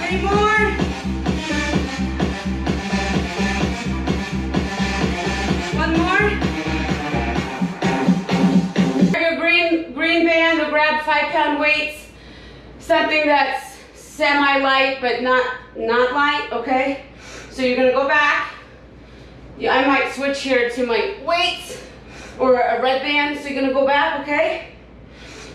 Three more. One more. Your green band will grab 5-pound weights. Something that's semi-light but not light, okay? So you're gonna go back. Yeah, I might switch here to my weights or a red band. So you're gonna go back, okay?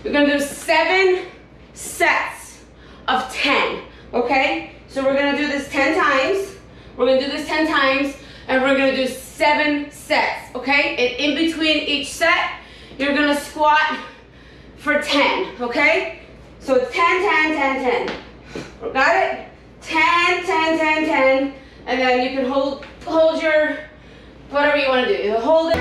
We're gonna do 7 sets of 10, okay? So we're gonna do this 10 times. We're gonna do this 10 times, and we're gonna do 7 sets, okay? And in between each set, you're gonna squat for 10, okay? So it's 10, 10, 10, 10. Got it? 10, 10, 10, 10. And then you can hold your, whatever you want to do. You hold it.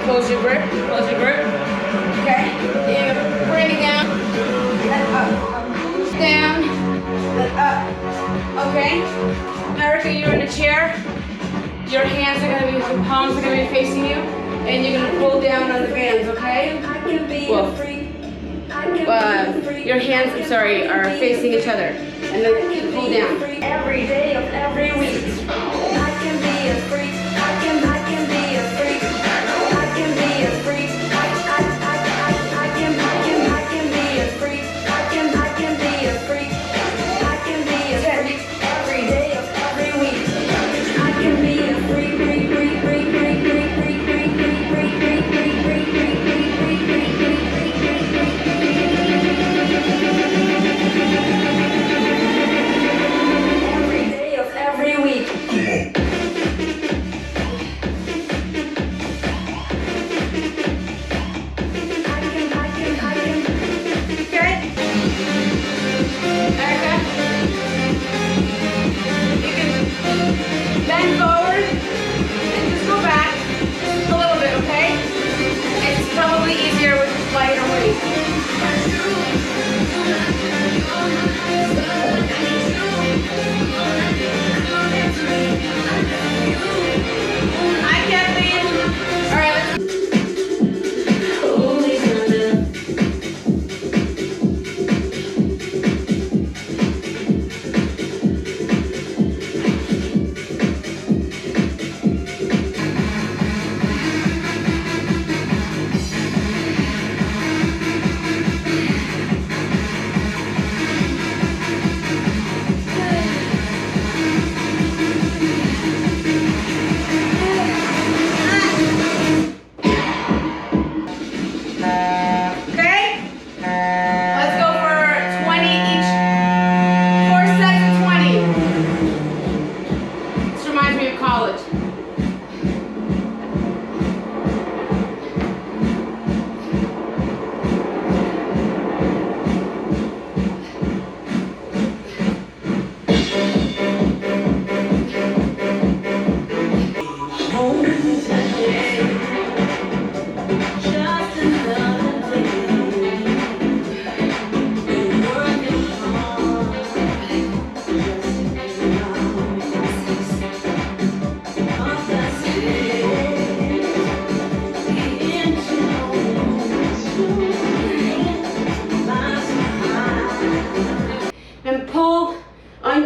Close your grip, okay? You bring it down, then up, down, then up, okay? Erica, you're in a chair. Your hands are gonna be, your palms are gonna be facing you, and you're gonna pull down on the bands, okay? I can be a freak. Your hands, I'm sorry, are facing each other, and then you pull down. Every day of every week. I can be a freak. I can be a freak. I can be a freak. I can be a freak. I can be a freak. I can be a freak. Every day of every week. I can be a freak. Every day of every week.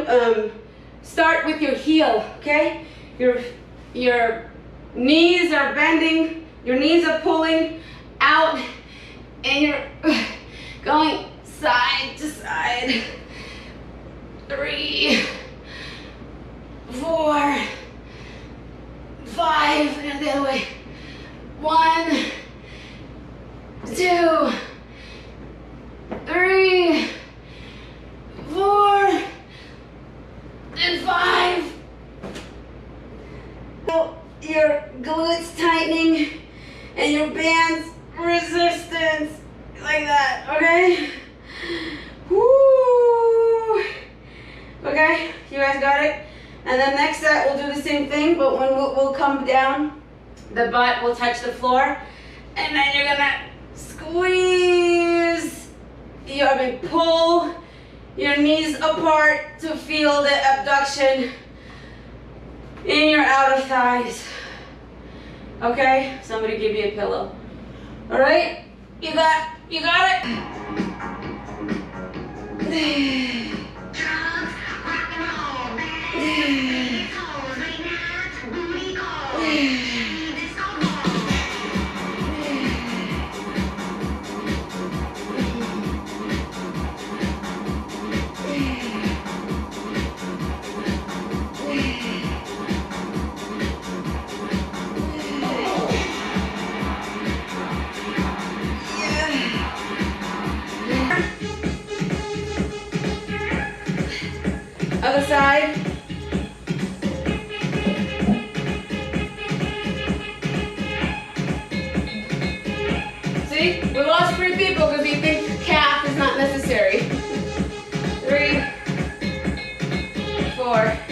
to start with your heel, okay? Your knees are bending, your knees are pulling out, and you're going side to side. 3, 4, 5, and the other way. 1, 2, 3, 4, and 5. Your glutes tightening and your bands resistance like that, okay? Woo! Okay, you guys got it? And then next set we'll do the same thing, but when we'll come down, the butt will touch the floor, and then you're gonna squeeze, pull your knees apart to feel the abduction in your outer thighs. Okay? Somebody give me a pillow. All right? You got it? Other side. See? We lost 3 people because you think calf is not necessary. 3, 4.